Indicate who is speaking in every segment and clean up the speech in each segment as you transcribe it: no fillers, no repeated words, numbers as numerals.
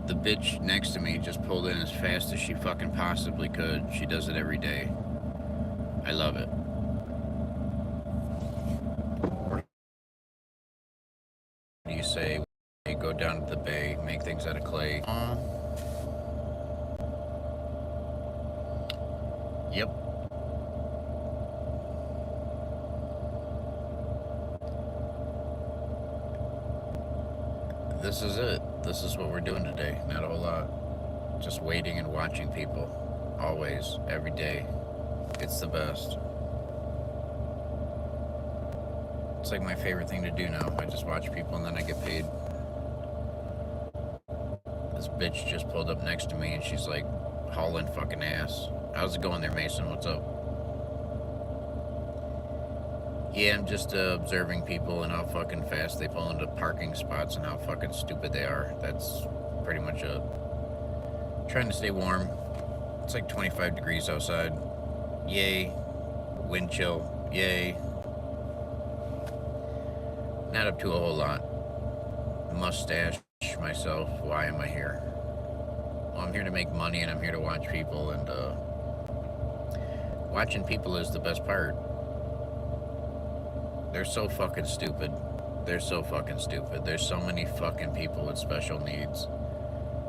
Speaker 1: The bitch next to me just pulled in as fast as she fucking possibly could. She does it every day. I love it. What do you say? You go down to the bay, make things out of clay. Yep. This is it. This is what we're doing today. Not a whole lot. Just waiting and watching people. Always. Every day. It's the best. It's like my favorite thing to do now. I just watch people and then I get paid. This bitch just pulled up next to me and she's like hauling fucking ass. How's it going there, Mason? What's up? Yeah, I'm just observing people and how fucking fast they pull into parking spots and how fucking stupid they are. That's pretty much it. Trying to stay warm. It's like 25 degrees outside. Yay. Wind chill. Yay. Not up to a whole lot. Mustache myself. Why am I here? Well, I'm here to make money and I'm here to watch people, and watching people is the best part. They're so fucking stupid. They're so fucking stupid. There's so many fucking people with special needs.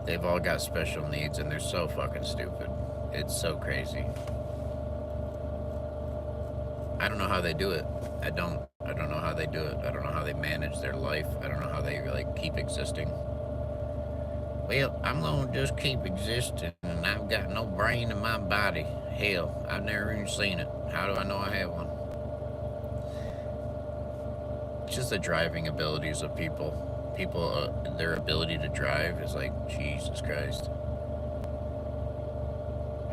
Speaker 1: They've all got special needs and they're so fucking stupid. It's so crazy. I don't know how they do it. I don't know how they do it. I don't know how they manage their life. I don't know how they like keep existing. Well, I'm gonna just keep existing and I've got no brain in my body. Hell, I've never even seen it. How do I know I have one? Just the driving abilities of people. Their ability to drive is like, Jesus Christ.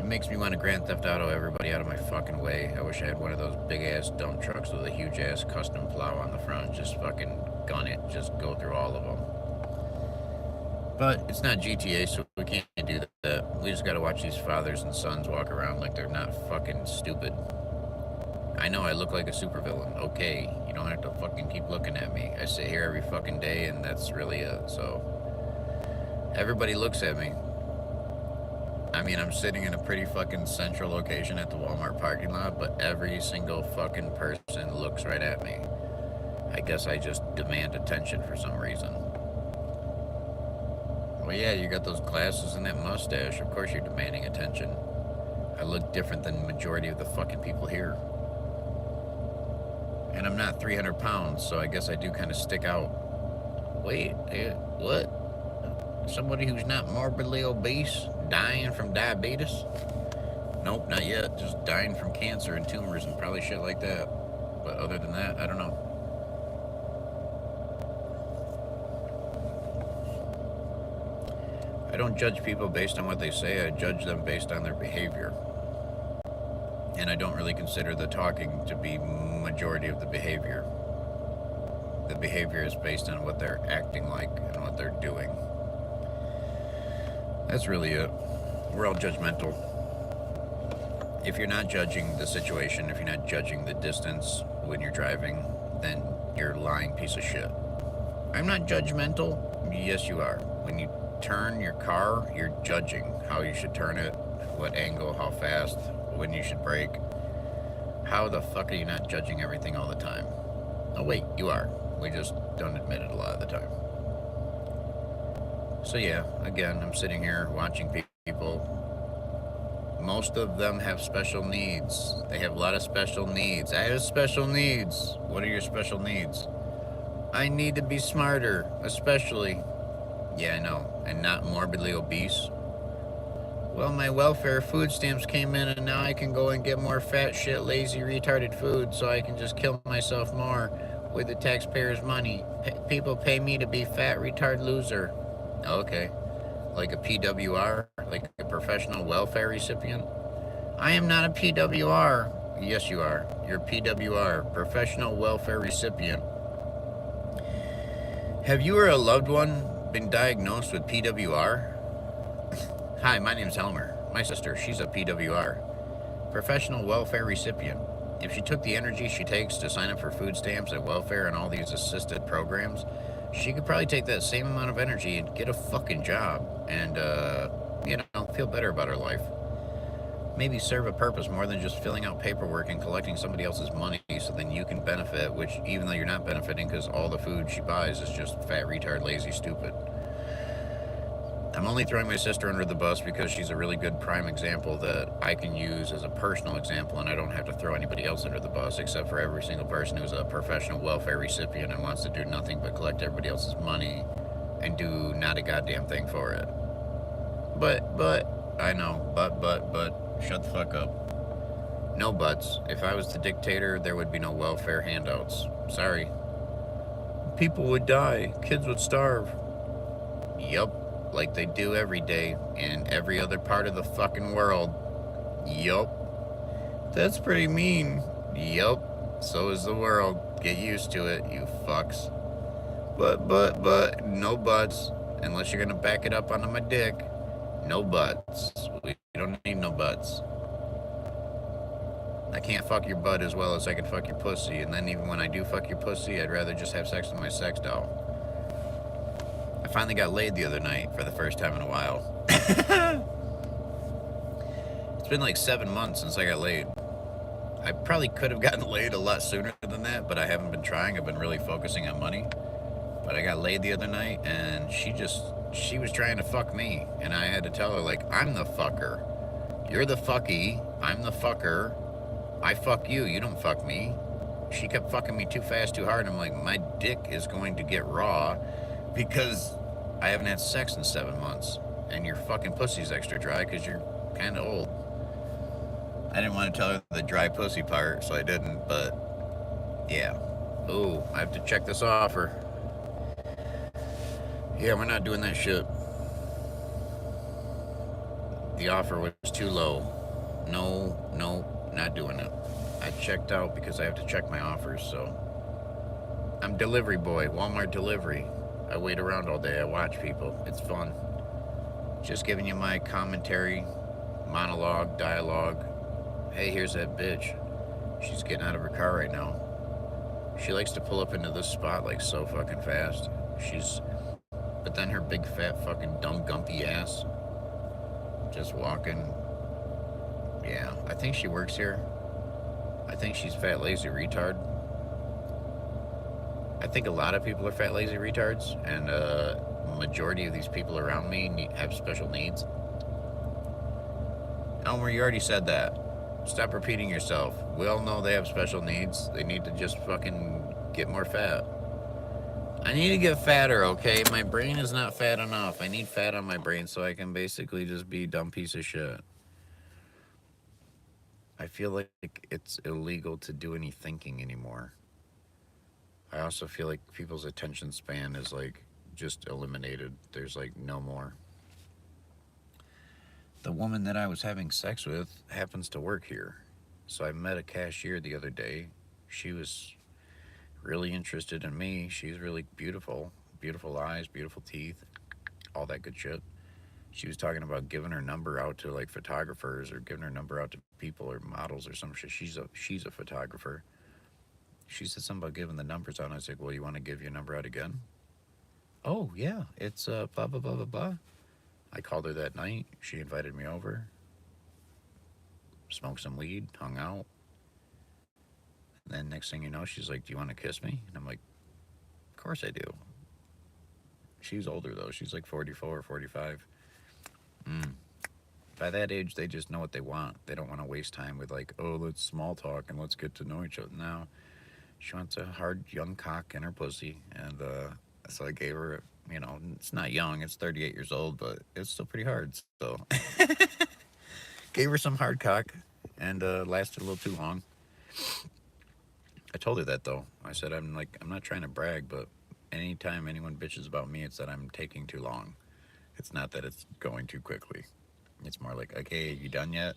Speaker 1: It makes me want to Grand Theft Auto everybody out of my fucking way. I wish I had one of those big ass dump trucks with a huge ass custom plow on the front. Just fucking gun it. Just go through all of them. But it's not GTA, so we can't do that. We just gotta watch these fathers and sons walk around like they're not fucking stupid. I know I look like a supervillain. Okay, you don't have to fucking keep looking at me. I sit here every fucking day and that's really it. So everybody looks at me. I mean, I'm sitting in a pretty fucking central location at the Walmart parking lot, but every single fucking person looks right at me. I guess I just demand attention for some reason. Well, yeah, you got those glasses and that mustache. Of course you're demanding attention. I look different than the majority of the fucking people here. And I'm not 300 pounds, so I guess I do kind of stick out. Wait, what? Somebody who's not morbidly obese, dying from diabetes? Nope, not yet. Just dying from cancer and tumors and probably shit like that. But other than that, I don't know. I don't judge people based on what they say. I judge them based on their behavior. And I don't really consider the talking to be majority of the behavior. The behavior is based on what they're acting like and what they're doing. That's really it. We're all judgmental. If you're not judging the situation, if you're not judging the distance when you're driving, then you're a lying piece of shit. I'm not judgmental. Yes, you are. When you turn your car, you're judging how you should turn it, what angle, how fast, when you should brake. How the fuck are you not judging everything all the time? Oh wait, you are. We just don't admit it a lot of the time. So yeah, again, I'm sitting here watching people. Most of them have special needs. They have a lot of special needs. I have special needs. What are your special needs? I need to be smarter, especially. Yeah, I know. And not morbidly obese. Well, my welfare food stamps came in and now I can go and get more fat shit, lazy, retarded food so I can just kill myself more with the taxpayers' money. People pay me to be fat, retard loser. Okay. Like a PWR? Like a professional welfare recipient? I am not a PWR. Yes, you are. You're a PWR, professional welfare recipient. Have you or a loved one been diagnosed with PWR? Hi, my name's Elmer. My sister, she's a PWR, professional welfare recipient. If she took the energy she takes to sign up for food stamps and welfare and all these assisted programs, she could probably take that same amount of energy and get a fucking job. and, feel better about our life. Maybe serve a purpose more than just filling out paperwork and collecting somebody else's money so then you can benefit, which even though you're not benefiting because all the food she buys is just fat, retard, lazy, stupid. I'm only throwing my sister under the bus because she's a really good prime example that I can use as a personal example, and I don't have to throw anybody else under the bus except for every single person who's a professional welfare recipient and wants to do nothing but collect everybody else's money and do not a goddamn thing for it. I know, shut the fuck up. No buts. If I was the dictator, there would be no welfare handouts. Sorry. People would die. Kids would starve. Yup. Like they do every day in every other part of the fucking world. Yup. That's pretty mean. Yup. So is the world. Get used to it, you fucks. No buts. Unless you're gonna back it up onto my dick. No buts. We don't need no buts. I can't fuck your butt as well as I can fuck your pussy, and then even when I do fuck your pussy, I'd rather just have sex with my sex doll. I finally got laid the other night for the first time in a while. It's been like 7 months since I got laid. I probably could have gotten laid a lot sooner than that, but I haven't been trying. I've been really focusing on money. But I got laid the other night, and she was trying to fuck me, and I had to tell her, like, I'm the fucker. You're the fucky. I'm the fucker. I fuck you. You don't fuck me. She kept fucking me too fast, too hard. And I'm like, my dick is going to get raw because I haven't had sex in 7 months, and your fucking pussy's extra dry because you're kind of old. I didn't want to tell her the dry pussy part, so I didn't, but yeah. Ooh, I have to check this offer. Yeah, we're not doing that shit. The offer was too low. No, not doing it. I checked out because I have to check my offers, so. I'm delivery boy, Walmart delivery. I wait around all day, I watch people. It's fun. Just giving you my commentary, monologue, dialogue. Hey, here's that bitch. She's getting out of her car right now. She likes to pull up into this spot like so fucking fast. But then her big fat fucking dumb gumpy ass just walking. Yeah, I think she works here. I think she's fat lazy retard. I think a lot of people are fat lazy retards, and majority of these people around me have special needs. Elmer, you already said that. Stop repeating yourself. We all know they have special needs. They need to just fucking get more fat. I need to get fatter, okay? My brain is not fat enough. I need fat on my brain so I can basically just be a dumb piece of shit. I feel like it's illegal to do any thinking anymore. I also feel like people's attention span is like just eliminated. There's like no more. The woman that I was having sex with happens to work here. So I met a cashier the other day. She was really interested in me. She's really beautiful. Beautiful eyes, beautiful teeth, all that good shit. She was talking about giving her number out to like photographers or giving her number out to people or models or some shit. She's a photographer. She said something about giving the numbers out. I was like, well, you want to give your number out again? Oh, yeah. It's blah, blah, blah, blah, blah. I called her that night. She invited me over. Smoked some weed, hung out. And then next thing you know, she's like, do you want to kiss me? And I'm like, of course I do. She's older, though. She's like 44 or 45. By that age, they just know what they want. They don't want to waste time with like, oh, let's small talk and let's get to know each other. Now, she wants a hard young cock in her pussy. And so I gave her, it's not young. It's 38 years old, but it's still pretty hard. So gave her some hard cock and lasted a little too long. I told her that, though. I said, I'm not trying to brag, but anytime anyone bitches about me, it's that I'm taking too long. It's not that it's going too quickly. It's more like, okay, you done yet?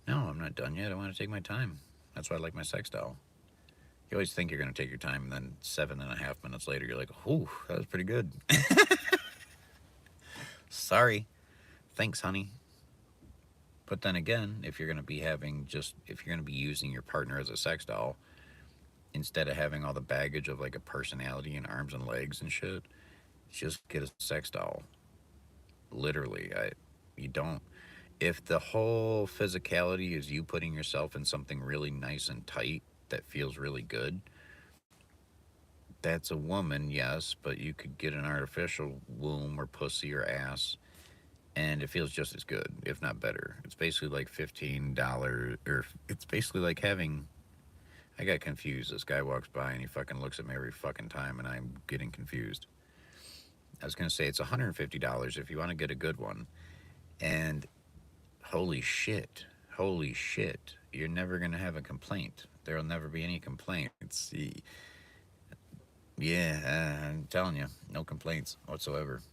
Speaker 1: No, I'm not done yet. I want to take my time. That's why I like my sex doll. You always think you're going to take your time, and then 7.5 minutes later, you're like, whew, that was pretty good. Sorry. Thanks, honey. But then again, if you're going to be using your partner as a sex doll, instead of having all the baggage of like a personality and arms and legs and shit, just get a sex doll. Literally, you don't. If the whole physicality is you putting yourself in something really nice and tight that feels really good, that's a woman, yes, but you could get an artificial womb or pussy or ass, and it feels just as good, if not better. It's basically like $15, or it's basically like having. I got confused. This guy walks by and he fucking looks at me every fucking time, and I'm getting confused. I was gonna say it's $150 if you want to get a good one, and holy shit, you're never gonna have a complaint. There'll never be any complaints. Yeah, I'm telling you, no complaints whatsoever.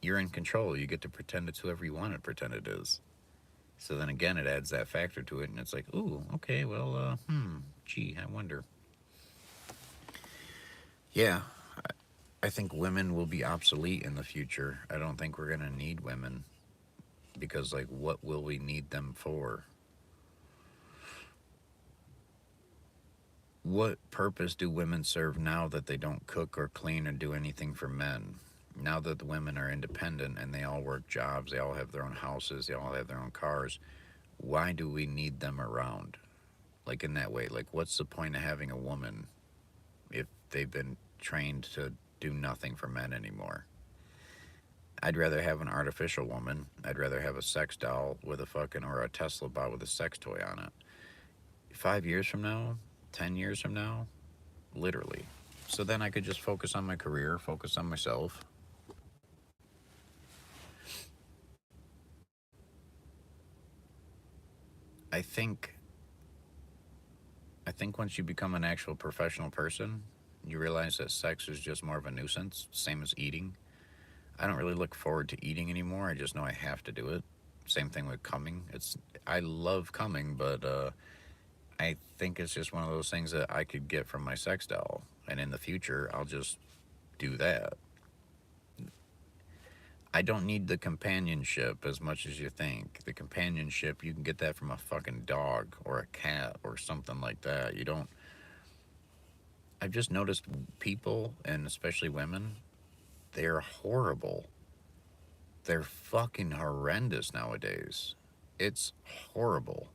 Speaker 1: You're in control. You get to pretend it's whoever you want to pretend it is. So then again, it adds that factor to it, and it's like, ooh, okay, well, gee, I wonder. Yeah, I think women will be obsolete in the future. I don't think we're gonna need women because, like, what will we need them for? What purpose do women serve now that they don't cook or clean or do anything for men? Now that the women are independent and they all work jobs, they all have their own houses, they all have their own cars, why do we need them around? Like, in that way, like, what's the point of having a woman if they've been trained to do nothing for men anymore? I'd rather have an artificial woman. I'd rather have a sex doll with a fucking, or a Tesla bot with a sex toy on it. 5 years from now, 10 years from now, literally. So then I could just focus on my career, focus on myself. I think I think once you become an actual professional person, you realize that sex is just more of a nuisance, same as eating. I don't really look forward to eating anymore. I just know I have to do it. Same thing with coming. I love coming, but I think it's just one of those things that I could get from my sex doll, and in the future, I'll just do that. I don't need the companionship as much as you think. The companionship, you can get that from a fucking dog or a cat or something like that. You don't. I've just noticed people, and especially women, they're horrible. They're fucking horrendous nowadays. It's horrible.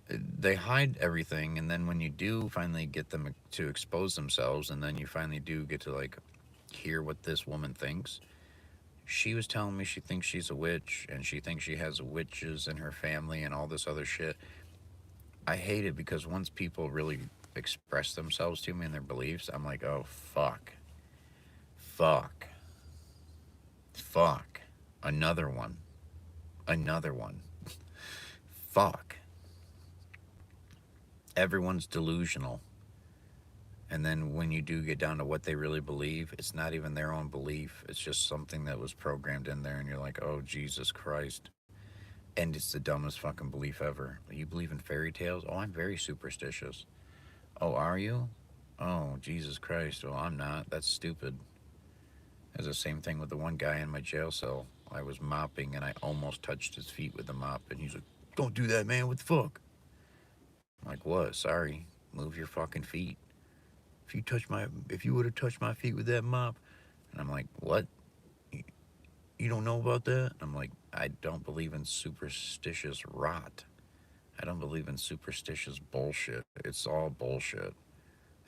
Speaker 1: They hide everything, and then when you do finally get them to expose themselves, and then you finally do get to, like, hear what this woman thinks. She was telling me she thinks she's a witch, and she thinks she has witches in her family and all this other shit. I hate it because once people really express themselves to me and their beliefs, I'm like, oh, fuck. Fuck. Fuck. Another one. Another one. Fuck. Everyone's delusional. And then when you do get down to what they really believe, it's not even their own belief. It's just something that was programmed in there, and you're like, oh, Jesus Christ. And it's the dumbest fucking belief ever. You believe in fairy tales? Oh, I'm very superstitious. Oh, are you? Oh, Jesus Christ. Well, I'm not. That's stupid. It's the same thing with the one guy in my jail cell. I was mopping and I almost touched his feet with the mop, and he's like, don't do that, man. What the fuck? I'm like, what? Sorry. Move your fucking feet. If you would have touched my feet with that mop, and I'm like, what? You don't know about that? I'm like, I don't believe in superstitious rot. I don't believe in superstitious bullshit. It's all bullshit.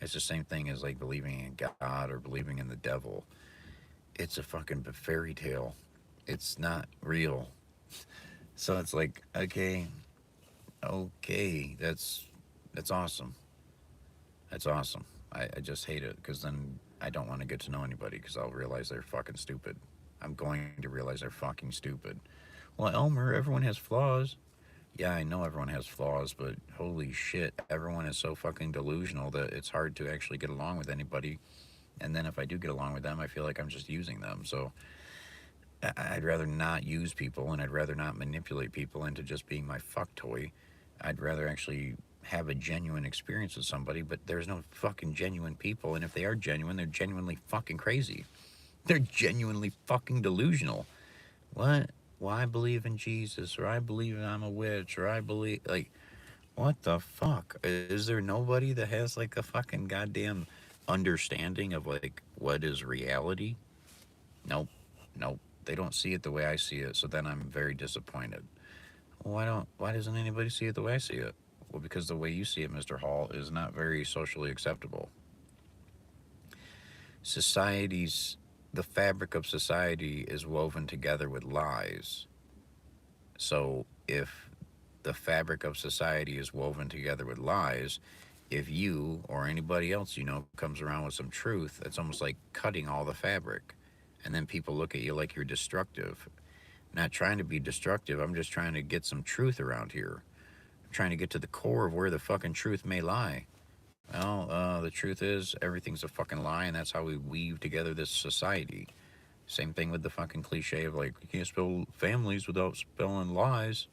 Speaker 1: It's the same thing as, like, believing in God or believing in the devil. It's a fucking fairy tale. It's not real. So it's like, okay, okay, that's awesome. That's awesome. I just hate it because then I don't want to get to know anybody because I'll realize they're fucking stupid. I'm going to realize they're fucking stupid. Well, Elmer, everyone has flaws. Yeah, I know everyone has flaws, but holy shit, everyone is so fucking delusional that it's hard to actually get along with anybody. And then if I do get along with them, I feel like I'm just using them. So I'd rather not use people, and I'd rather not manipulate people into just being my fuck toy. I'd rather actually have a genuine experience with somebody, but there's no fucking genuine people. And if they are genuine, they're genuinely fucking crazy. They're genuinely fucking delusional. What? Well, I believe in Jesus, or I believe I'm a witch, or I believe, like, what the fuck? Is there nobody that has, like, a fucking goddamn understanding of, like, what is reality? Nope. Nope. They don't see it the way I see it, so then I'm very disappointed. Why doesn't anybody see it the way I see it? Well, because the way you see it, Mr. Hall, is not very socially acceptable. Society's The fabric of society is woven together with lies. So if the fabric of society is woven together with lies, if you or anybody else you know comes around with some truth, it's almost like cutting all the fabric. And then people look at you like you're destructive. Not trying to be destructive, I'm just trying to get some truth around here. I'm trying to get to the core of where the fucking truth may lie. Well, the truth is everything's a fucking lie, and that's how we weave together this society. Same thing with the fucking cliche of like, you can't spell families without spelling lies.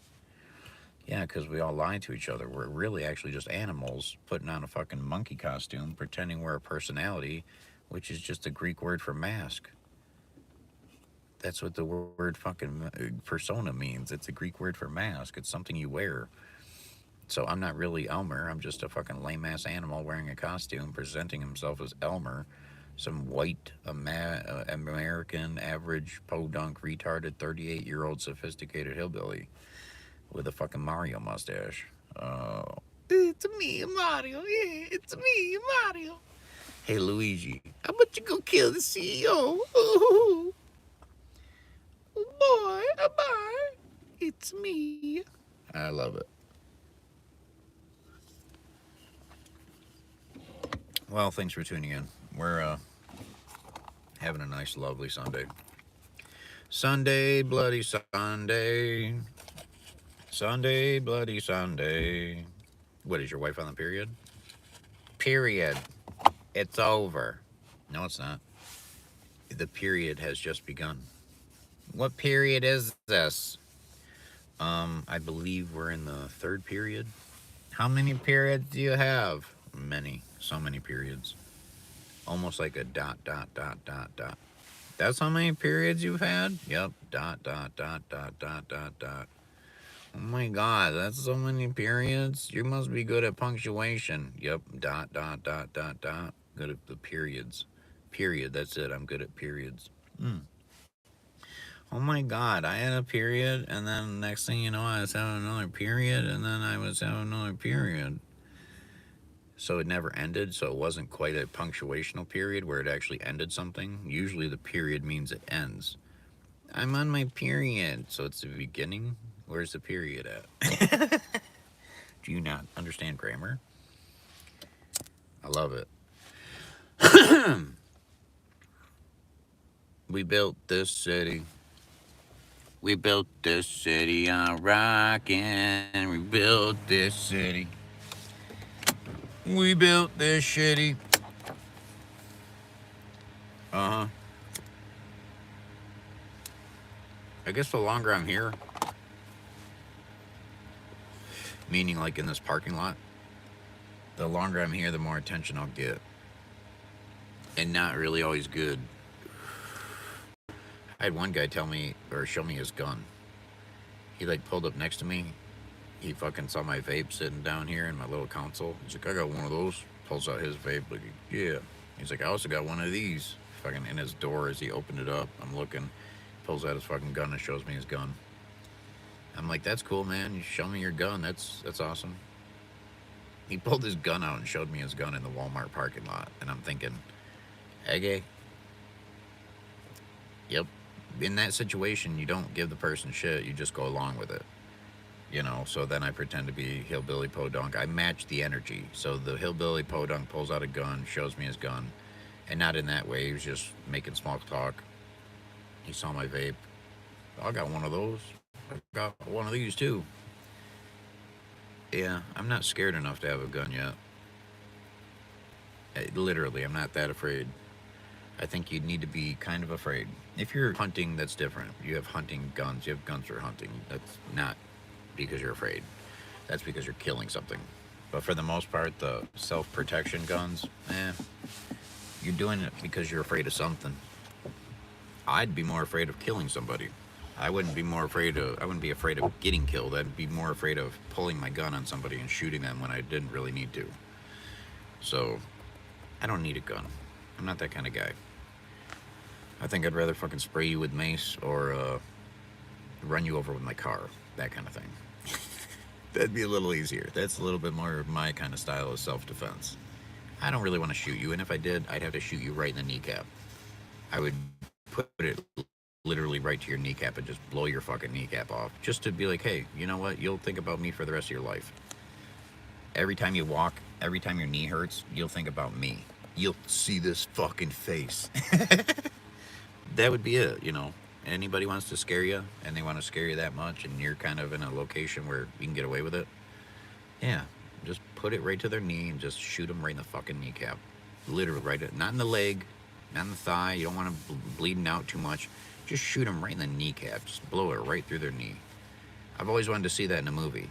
Speaker 1: Yeah, because we all lie to each other. We're really actually just animals putting on a fucking monkey costume, pretending we're a personality, which is just a Greek word for mask. That's what the word fucking persona means. It's a Greek word for mask. It's something you wear. So I'm not really Elmer. I'm just a fucking lame ass animal wearing a costume, presenting himself as Elmer, some white American average podunk retarded 38-year-old sophisticated hillbilly with a fucking Mario mustache. It's me, Mario. Yeah, it's me, Mario. Hey, Luigi, how about you go kill the CEO? Oh, boy, bye. It's me. I love it. Well, thanks for tuning in. We're having a nice, lovely Sunday. Sunday, bloody Sunday. Sunday, bloody Sunday. What, is your wife on the period? Period. It's over. No, it's not. The period has just begun. What period is this? I believe we're in the third period. How many periods do you have? Many. So many periods. Almost like a dot, dot, dot, dot, dot. That's how many periods you've had? Yep. Dot, dot, dot, dot, dot, dot, dot. Oh my god, that's so many periods. You must be good at punctuation. Yep. Dot, dot, dot, dot, dot. Good at the periods. Period. That's it. I'm good at periods. Oh my god, I had a period, and then next thing you know, I was having another period, and then I was having another period. So it never ended, so it wasn't quite a punctuational period where it actually ended something. Usually the period means it ends. I'm on my period, so it's the beginning. Where's the period at? Do you not understand grammar? I love it. We built this city. We built this city on rock, and we built this city. We built this shitty. Uh huh. I guess the longer I'm here, meaning like in this parking lot, the longer I'm here, the more attention I'll get. And not really always good. I had one guy tell me or show me his gun. He like pulled up next to me. He fucking saw my vape sitting down here in my little console. He's like, I got one of those. Pulls out his vape. Like, yeah. He's like, I also got one of these. Fucking in his door as he opened it up. I'm looking. Pulls out his fucking gun and shows me his gun. I'm like, that's cool, man. You show me your gun. That's awesome. He pulled his gun out and showed me his gun in the Walmart parking lot. And I'm thinking, okay. Yep. In that situation, you don't give the person shit. You just go along with it. You know, so then I pretend to be hillbilly podunk. I match the energy. So the hillbilly podunk pulls out a gun, shows me his gun. And not in that way. He was just making small talk. He saw my vape. I got one of those. I got one of these too. Yeah, I'm not scared enough to have a gun yet. Literally, I'm not that afraid. I think you'd need to be kind of afraid. If you're hunting, that's different. You have hunting guns. You have guns for hunting. That's not because you're afraid. That's because you're killing something. But for the most part, the self-protection guns, you're doing it because you're afraid of something. I'd be more afraid of killing somebody. I wouldn't be afraid of getting killed. I'd be more afraid of pulling my gun on somebody and shooting them when I didn't really need to. So, I don't need a gun. I'm not that kind of guy. I think I'd rather fucking spray you with mace or run you over with my car. That kind of thing. That'd be a little easier. That's a little bit more of my kind of style of self-defense. I don't really want to shoot you, and if I did, I'd have to shoot you right in the kneecap. I would put it literally right to your kneecap and just blow your fucking kneecap off. Just to be like, hey, you know what? You'll think about me for the rest of your life. Every time you walk, every time your knee hurts, you'll think about me. You'll see this fucking face. That would be it, you know. Anybody wants to scare you, and they want to scare you that much, and you're kind of in a location where you can get away with it, yeah, just put it right to their knee and just shoot them right in the fucking kneecap. Literally, right, not in the leg, not in the thigh. You don't want them bleeding out too much. Just shoot them right in the kneecap. Just blow it right through their knee. I've always wanted to see that in a movie.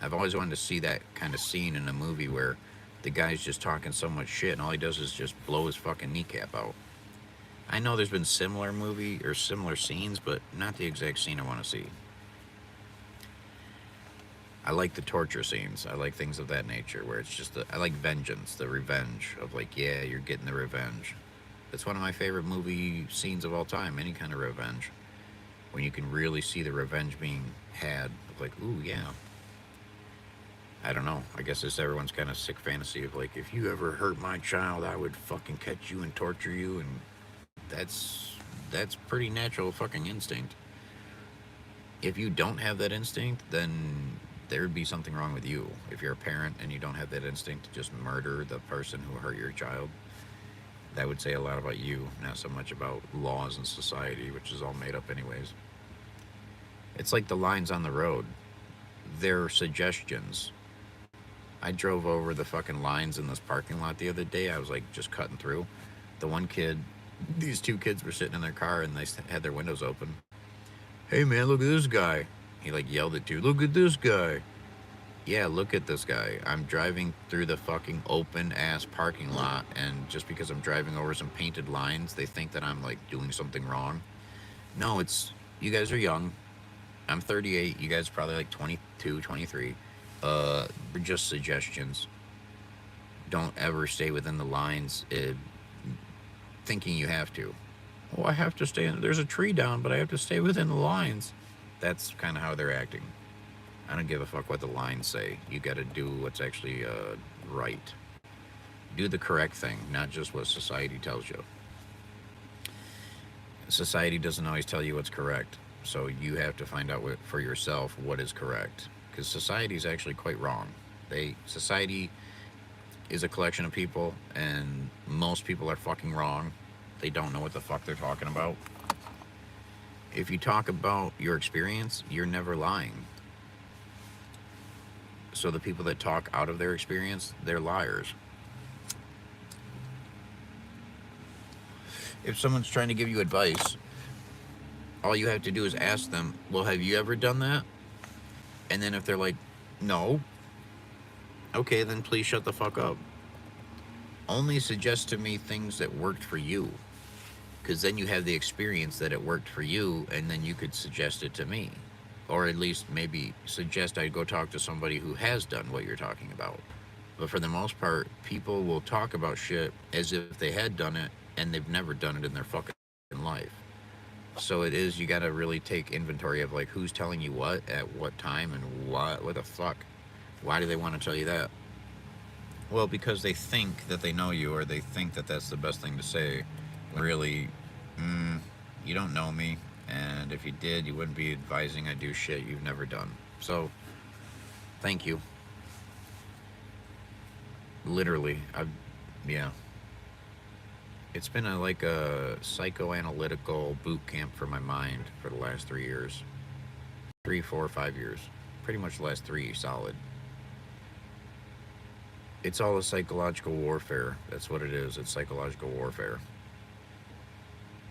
Speaker 1: I've always wanted to see that kind of scene in a movie where the guy's just talking so much shit, and all he does is just blow his fucking kneecap out. I know there's been similar movie or similar scenes, but not the exact scene I want to see. I like the torture scenes. I like things of that nature where it's just I like vengeance, the revenge of like, yeah, you're getting the revenge. That's one of my favorite movie scenes of all time, any kind of revenge. When you can really see the revenge being had, like, ooh, yeah. I don't know. I guess it's everyone's kind of sick fantasy of like, if you ever hurt my child, I would fucking catch you and torture you, and that's pretty natural fucking instinct. If you don't have that instinct, then there'd be something wrong with you. If you're a parent and you don't have that instinct to just murder the person who hurt your child, that would say a lot about you, not so much about laws and society, which is all made up anyways. It's like the lines on the road. They're suggestions. I drove over the fucking lines in this parking lot the other day. I was like just cutting through. The one kid, these two kids were sitting in their car and they had their windows open. Hey man, look at this guy. He like yelled at you, look at this guy. Yeah, look at this guy. I'm driving through the fucking open ass parking lot, and just because I'm driving over some painted lines, they think that I'm like doing something wrong. No, it's, you guys are young. I'm 38. You guys are probably like 22, 23. They're just suggestions. Don't ever stay within the lines thinking you have to. Oh, I have to stay in. There's a tree down, but I have to stay within the lines. That's kind of how they're acting. I don't give a fuck what the lines say. You got to do what's actually right. Do the correct thing, not just what society tells you. Society doesn't always tell you what's correct, so you have to find out for yourself what is correct. Because society is actually quite wrong. Society is a collection of people, and most people are fucking wrong. They don't know what the fuck they're talking about. If you talk about your experience, you're never lying. So the people that talk out of their experience, they're liars. If someone's trying to give you advice, all you have to do is ask them, well, have you ever done that? And then if they're like, no, okay, then please shut the fuck up. Only suggest to me things that worked for you. Because then you have the experience that it worked for you, and then you could suggest it to me. Or at least maybe suggest I go talk to somebody who has done what you're talking about. But for the most part, people will talk about shit as if they had done it, and they've never done it in their fucking life. So it is, you gotta really take inventory of like who's telling you what at what time and what the fuck. Why do they want to tell you that? Well, because they think that they know you, or they think that that's the best thing to say. Really, you don't know me, and if you did, you wouldn't be advising I do shit you've never done. So, thank you. Literally, yeah. It's been like a psychoanalytical boot camp for my mind for the last 3 years. 3, 4, 5 years. Pretty much the last 3 solid. It's all a psychological warfare. That's what it is. It's psychological warfare.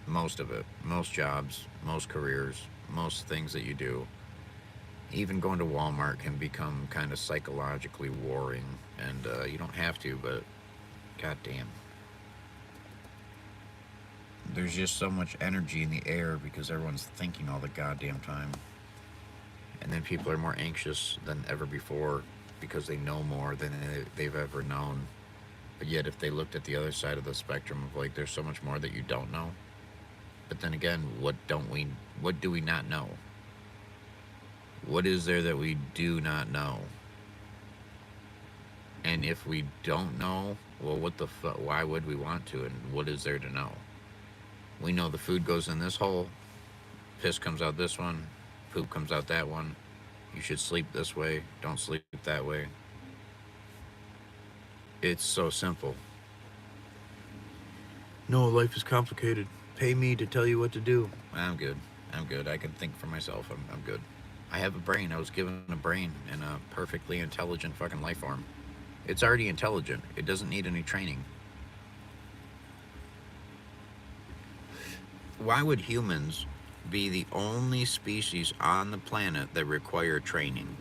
Speaker 1: Most of it. Most jobs, most careers, most things that you do. Even going to Walmart can become kind of psychologically warring. And you don't have to, but goddamn. There's just so much energy in the air because everyone's thinking all the goddamn time. And then people are more anxious than ever before because they know more than they've ever known. But yet if they looked at the other side of the spectrum of like there's so much more that you don't know, But then again, what do we not know? What is there that we do not know? And if we don't know, well, what the fuck? Why would we want to? And what is there to know? We know the food goes in this hole, piss comes out this one, poop comes out that one. You should sleep this way, don't sleep that way. It's so simple. No, life is complicated. Pay me to tell you what to do. I'm good. I'm good. I can think for myself. I'm good. I have a brain. I was given a brain and a perfectly intelligent fucking life form. It's already intelligent. It doesn't need any training. Why would humans be the only species on the planet that require training?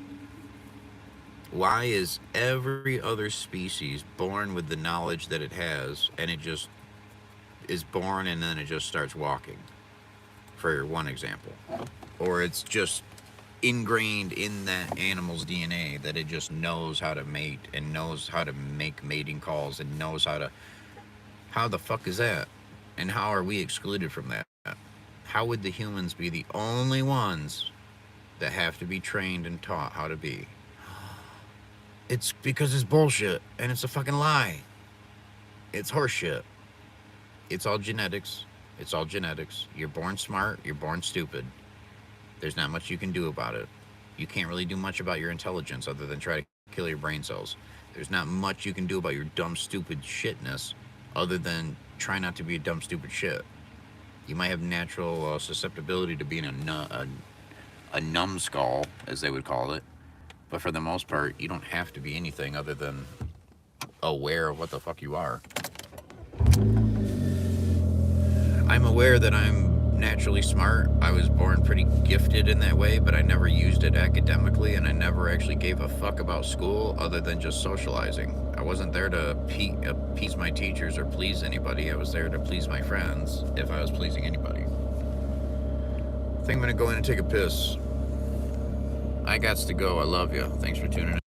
Speaker 1: Why is every other species born with the knowledge that it has, and it just is born and then it just starts walking, for one example? Or it's just ingrained in that animal's DNA that it just knows how to mate and knows how to make mating calls and knows how the fuck is that? And how are we excluded from that? How would the humans be the only ones that have to be trained and taught how to be? It's because it's bullshit and it's a fucking lie. It's horseshit. It's all genetics. It's all genetics. You're born smart, you're born stupid. There's not much you can do about it. You can't really do much about your intelligence other than try to kill your brain cells. There's not much you can do about your dumb, stupid shitness other than try not to be a dumb, stupid shit. You might have natural susceptibility to being a numbskull, as they would call it. But for the most part, you don't have to be anything other than aware of what the fuck you are. I'm aware that I'm naturally smart. I was born pretty gifted in that way, but I never used it academically, and I never actually gave a fuck about school other than just socializing. I wasn't there to appease my teachers or please anybody. I was there to please my friends, if I was pleasing anybody. I think I'm gonna go in and take a piss. I gots to go. I love you. Thanks for tuning in.